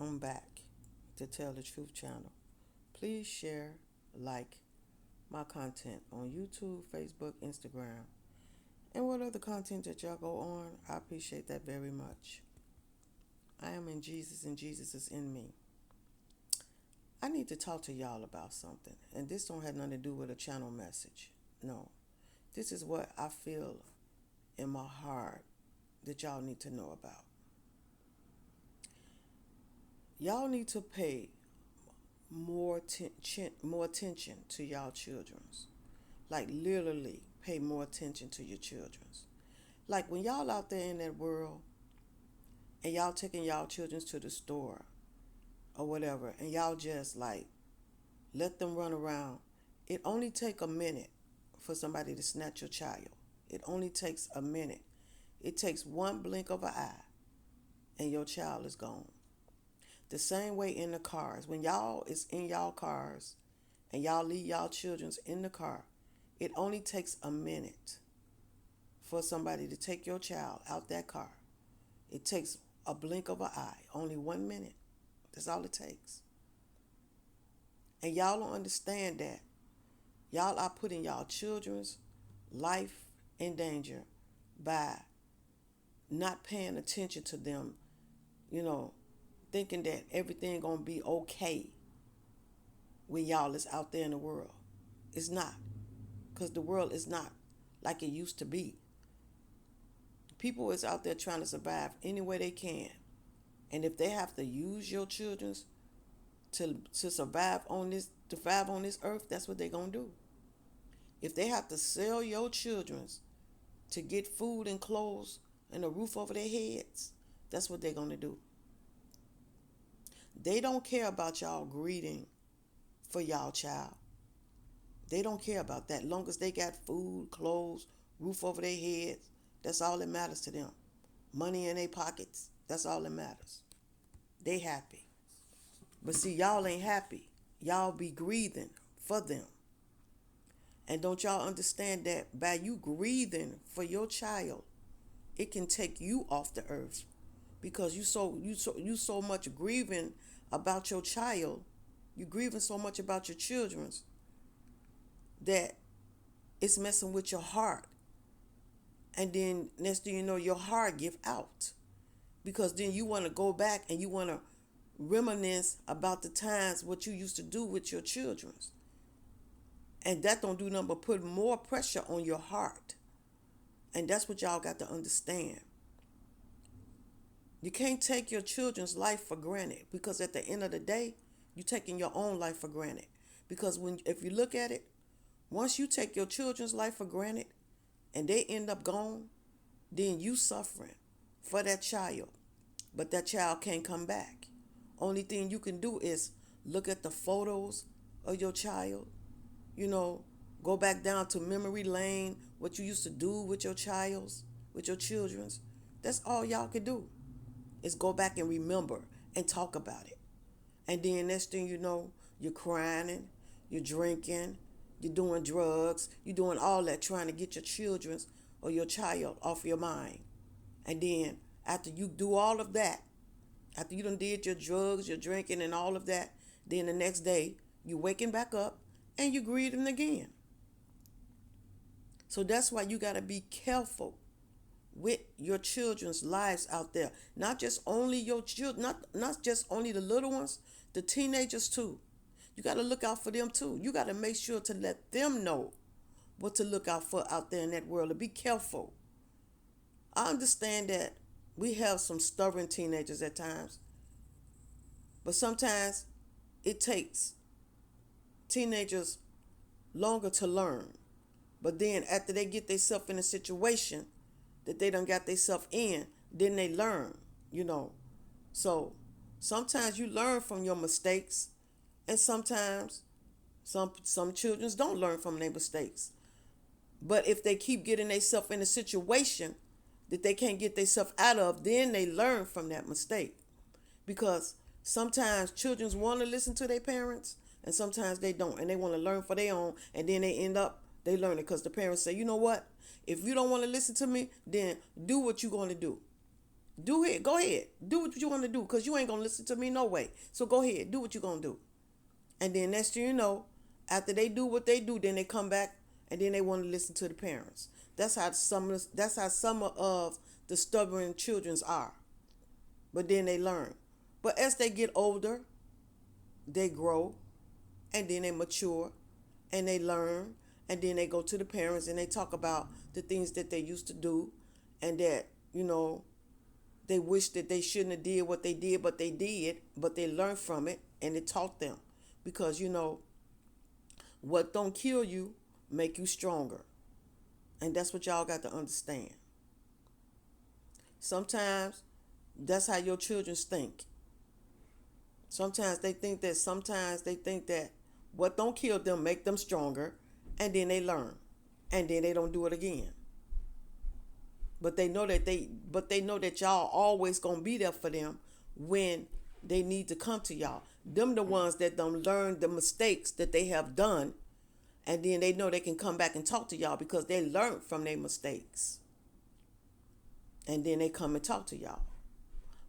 I'm back to Tell the Truth channel. Please share, like my content on YouTube, Facebook, Instagram, and what other content that y'all go on. I appreciate that very much. I am in Jesus and Jesus is in me. I need to talk to y'all about something, and this don't have nothing to do with a channel message. No, this is what I feel in my heart that y'all need to know about. Y'all need to pay more attention to y'all children's. Like literally pay more attention to your children's. Like when y'all out there in that world and y'all taking y'all children's to the store or whatever, and y'all just like let them run around. It only take a minute for somebody to snatch your child. It only takes a minute. It takes one blink of an eye and your child is gone. The same way in the cars. When y'all is in y'all cars and y'all leave y'all children's in the car, it only takes a minute for somebody to take your child out that car. It takes a blink of an eye, only 1 minute. That's all it takes. And y'all don't understand that. Y'all are putting y'all children's life in danger by not paying attention to them, thinking that everything gonna be okay when y'all is out there in the world. It's not. Because the world is not like it used to be. People is out there trying to survive any way they can. And if they have to use your children's to survive on this earth, that's what they're gonna do. If they have to sell your children's to get food and clothes and a roof over their heads, that's what they're gonna do. They don't care about y'all greeting for y'all child. They don't care about that. Long as they got food, clothes, roof over their heads, that's all that matters to them. Money in their pockets, that's all that matters. They happy. But see, y'all ain't happy. Y'all be grieving for them. And don't y'all understand that by you grieving for your child, it can take you off the earth. Because you so much grieving about your child, you grieving so much about your children's, that it's messing with your heart. And then next thing you know, your heart give out. Because then you want to go back and you want to reminisce about the times what you used to do with your children. And that don't do nothing but put more pressure on your heart. And that's what y'all got to understand. You can't take your children's life for granted, because at the end of the day, you're taking your own life for granted. Because if you look at it, once you take your children's life for granted and they end up gone, then you suffering for that child. But that child can't come back. Only thing you can do is look at the photos of your child, go back down to memory lane, what you used to do with your children's. That's all y'all can do is go back and remember and talk about it. And then next thing you know, you're crying, you're drinking, you're doing drugs, you're doing all that trying to get your children's or your child off your mind. And then after you do all of that, after you done did your drugs, your drinking and all of that, then the next day you waking back up and you grieving again. So that's why you got to be careful with your children's lives out there. Not just only your children, not just only the little ones, the teenagers too. You got to look out for them too. You got to make sure to let them know what to look out for out there in that world, and be careful. I understand that we have some stubborn teenagers at times, but sometimes it takes teenagers longer to learn. But then after they get themselves in a situation that they done got themselves in, then they learn. So sometimes you learn from your mistakes, and sometimes some children don't learn from their mistakes. But if they keep getting themselves in a situation that they can't get themselves out of, then they learn from that mistake. Because sometimes children want to listen to their parents, and sometimes they don't, and they want to learn for their own, and then they learn it because the parents say, you know what? If you don't want to listen to me, then do what you're going to do. Do it. Go ahead. Do what you want to do because you ain't going to listen to me no way. So go ahead. Do what you going to do. And then next thing you know, after they do what they do, then they come back and then they want to listen to the parents. That's how some of the stubborn children's are. But then they learn. But as they get older, they grow and then they mature and they learn and then they go to the parents and they talk about the things that they used to do and that, they wish that they shouldn't have did what they did, but they did, but they learned from it and it taught them. Because what don't kill you make you stronger. And that's what y'all got to understand. Sometimes that's how your children think. Sometimes they think that what don't kill them make them stronger, and then they learn. And then they don't do it again. But they know that y'all always gonna be there for them when they need to come to y'all. Them the ones that don't learn the mistakes that they have done, and then they know they can come back and talk to y'all because they learned from their mistakes. And then they come and talk to y'all.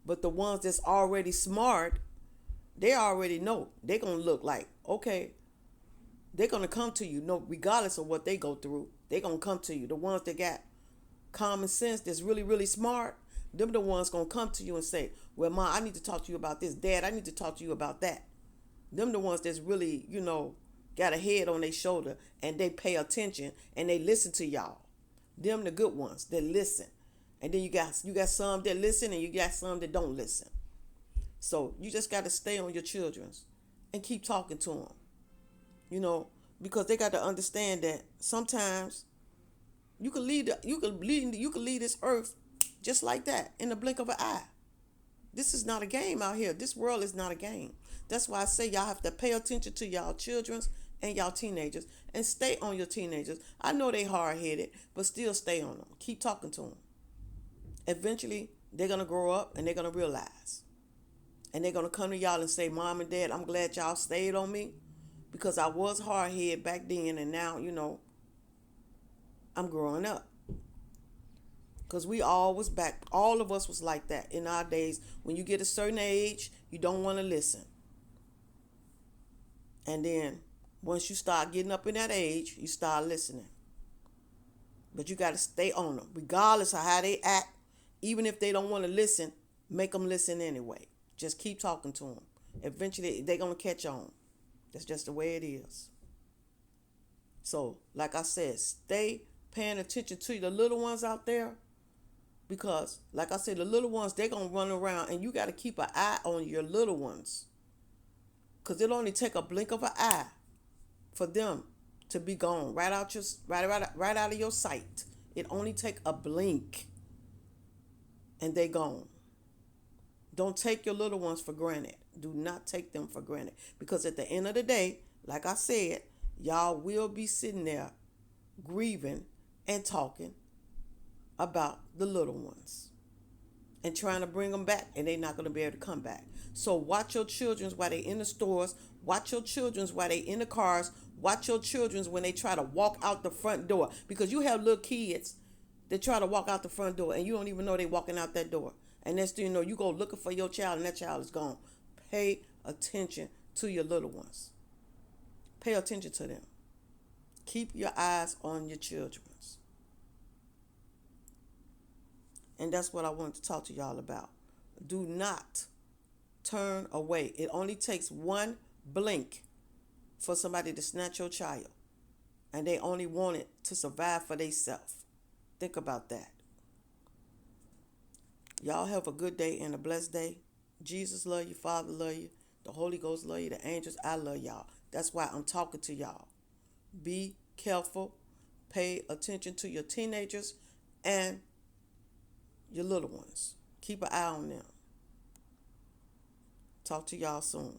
But the ones that's already smart, they already know. They're gonna look like, okay, they're gonna come to you, no, regardless of what they go through. They're gonna come to you. The ones that got common sense, that's really, really smart, them the ones gonna come to you and say, well, Ma, I need to talk to you about this. Dad, I need to talk to you about that. Them the ones that's really, got a head on their shoulder and they pay attention and they listen to y'all. Them the good ones that listen. And then you got some that listen and you got some that don't listen. So you just got to stay on your children's and keep talking to them. Because they got to understand that sometimes you can lead this earth just like that in the blink of an eye. This is not a game out here. This world is not a game. That's why I say y'all have to pay attention to y'all children's and y'all teenagers and stay on your teenagers. I know they hard-headed, but still stay on them. Keep talking to them. Eventually, they're going to grow up and they're going to realize. And they're going to come to y'all and say, Mom and Dad, I'm glad y'all stayed on me because I was hard-headed back then and now, I'm growing up. Because all of us was like that in our days. When you get a certain age, you don't want to listen. And then once you start getting up in that age, you start listening. But you got to stay on them. Regardless of how they act, even if they don't want to listen, make them listen anyway. Just keep talking to them. Eventually, they're going to catch on. That's just the way it is. So, like I said, stay paying attention to the little ones out there. Because, like I said, the little ones, they're going to run around. And you got to keep an eye on your little ones. Because it'll only take a blink of an eye for them to be gone right out of your sight. It only take a blink and they gone. Don't take your little ones for granted. Do not take them for granted. Because at the end of the day, like I said, y'all will be sitting there grieving and talking about the little ones and trying to bring them back, and they're not going to be able to come back. So watch your children while they in the stores. Watch your children while they in the cars. Watch your children when they try to walk out the front door. Because you have little kids that try to walk out the front door, and you don't even know they walking out that door. And next thing you know, you go looking for your child, and that child is gone. Pay attention to your little ones. Pay attention to them. Keep your eyes on your children. And that's what I wanted to talk to y'all about. Do not turn away. It only takes one blink for somebody to snatch your child. And they only want it to survive for themselves. Think about that. Y'all have a good day and a blessed day. Jesus love you. Father love you. The Holy Ghost love you. The angels, I love y'all. That's why I'm talking to y'all. Be careful. Pay attention to your teenagers and your little ones. Keep an eye on them. Talk to y'all soon.